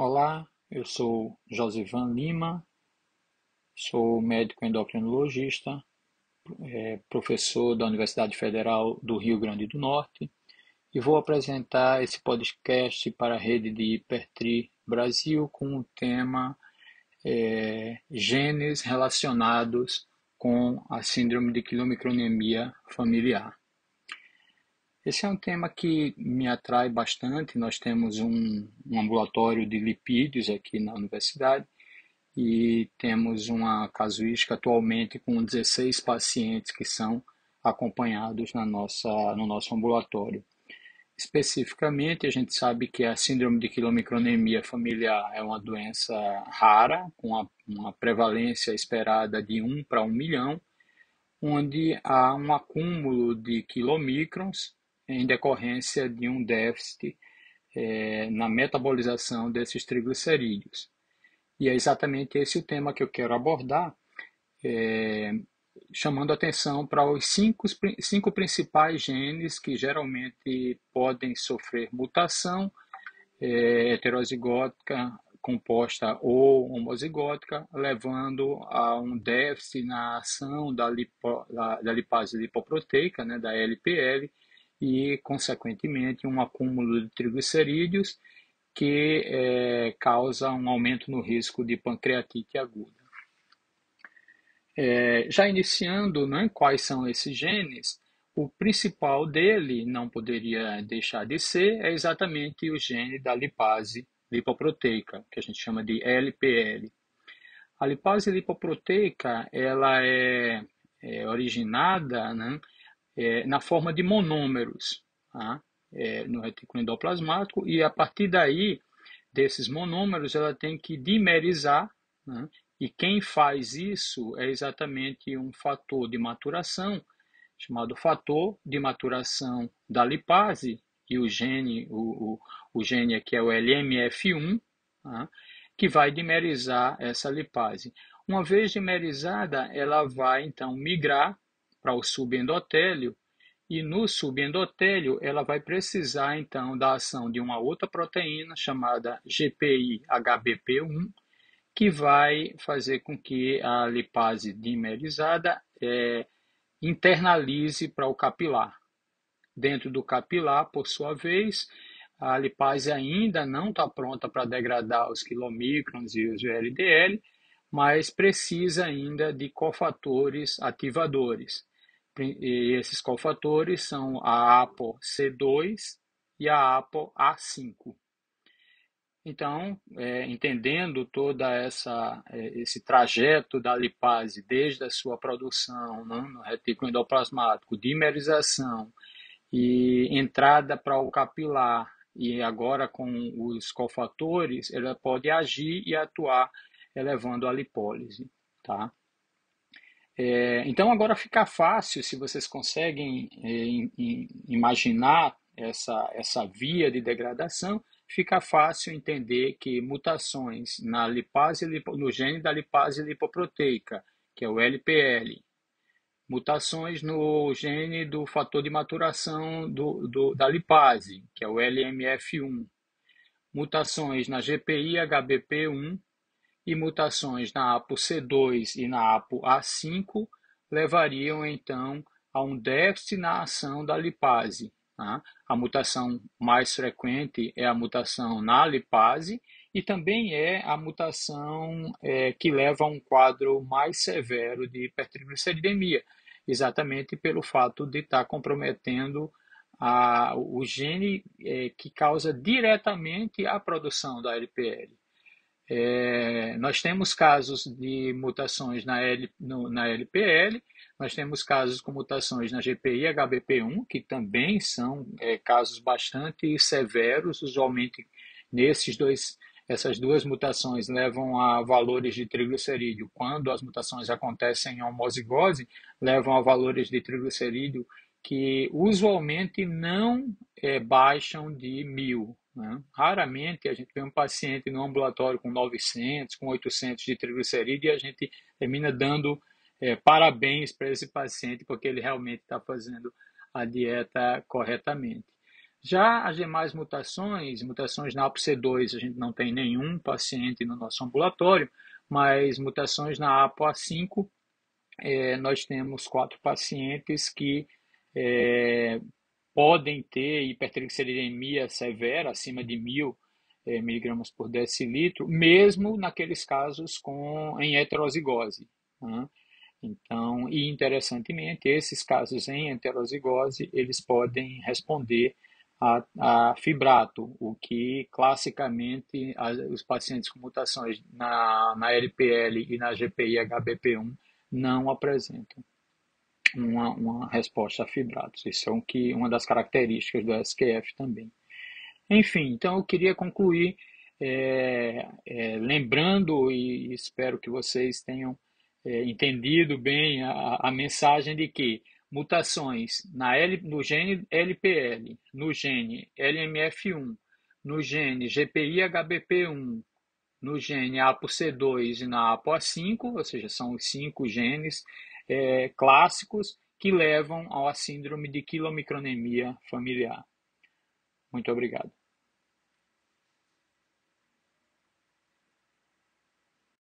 Olá, eu sou Josivan Lima, sou médico endocrinologista, professor da Universidade Federal do Rio Grande do Norte e vou apresentar esse podcast para a rede de Hipertri Brasil com o tema genes relacionados com a síndrome de quilomicronemia familiar. Esse é um tema que me atrai bastante. Nós temos um ambulatório de lipídios aqui na universidade e temos uma casuística atualmente com 16 pacientes que são acompanhados no nosso ambulatório. Especificamente, a gente sabe que a síndrome de quilomicronemia familiar é uma doença rara, com uma prevalência esperada de 1 para 1 milhão, onde há um acúmulo de quilomicrons em decorrência de um déficit na metabolização desses triglicerídeos. E é exatamente esse o tema que eu quero abordar, chamando atenção para os cinco principais genes que geralmente podem sofrer mutação heterozigótica, composta ou homozigótica, levando a um déficit na ação da lipase lipoproteica, né, da LPL, e, consequentemente, um acúmulo de triglicerídeos que causa um aumento no risco de pancreatite aguda. Já iniciando, né, quais são esses genes, o principal dele, não poderia deixar de ser, é exatamente o gene da lipase lipoproteica, que a gente chama de LPL. A lipase lipoproteica ela originada, né, na forma de monômeros, tá? No retículo endoplasmático, e a partir daí, desses monômeros, ela tem que dimerizar, né? E quem faz isso é exatamente um fator de maturação, chamado fator de maturação da lipase, e o gene aqui é o LMF1, tá? Que vai dimerizar essa lipase. Uma vez dimerizada, ela vai então migrar para o subendotélio, e no subendotélio ela vai precisar então da ação de uma outra proteína chamada GPI-HBP1, que vai fazer com que a lipase dimerizada internalize para o capilar. Dentro do capilar, por sua vez, a lipase ainda não está pronta para degradar os quilomicrons e os VLDL, mas precisa ainda de cofatores ativadores. E esses cofatores são a ApoC2 e a ApoA5. Então, entendendo toda esse trajeto da lipase, desde a sua produção, né, no retículo endoplasmático, dimerização e entrada para o capilar, e agora com os cofatores, ela pode agir e atuar elevando a lipólise, tá? Então agora fica fácil, se vocês conseguem imaginar essa via de degradação, fica fácil entender que mutações no gene da lipase lipoproteica, que é o LPL, mutações no gene do fator de maturação da lipase, que é o LMF1, mutações na GPI-HBP1 e mutações na ApoC2 e na ApoA5 levariam então a um déficit na ação da lipase. Tá? A mutação mais frequente é a mutação na lipase e também é a mutação que leva a um quadro mais severo de hipertrigliceridemia, exatamente pelo fato de estar comprometendo o gene que causa diretamente a produção da LPL. Nós temos casos de mutações na LPL, nós temos casos com mutações na GPI-HBP1, que também são casos bastante severos, usualmente essas duas mutações levam a valores de triglicerídeo. Quando as mutações acontecem em homozigose, levam a valores de triglicerídeo que usualmente não baixam de 1.000. Né? Raramente a gente vê um paciente no ambulatório com 900, com 800 de triglicerídeo e a gente termina dando parabéns para esse paciente porque ele realmente está fazendo a dieta corretamente. Já as demais mutações, mutações na APOC2, a gente não tem nenhum paciente no nosso ambulatório, mas mutações na APOA5, nós temos 4 pacientes que é, podem ter hipertrigliceridemia severa, acima de 1.000 miligramas por decilitro, mesmo naqueles casos em heterozigose, né? Então, e interessantemente, esses casos em heterozigose, eles podem responder a fibrato, o que classicamente os pacientes com mutações na LPL e na GPI-HBP1 não apresentam uma resposta a fibratos. Isso é uma das características do SQF também. Enfim, então eu queria concluir lembrando e espero que vocês tenham entendido bem a mensagem de que mutações no gene LPL, no gene LMF1, no gene GPI-HBP1, no gene ApoC2 e na ApoA5, ou seja, são os 5 genes clássicos que levam à síndrome de quilomicronemia familiar. Muito obrigado.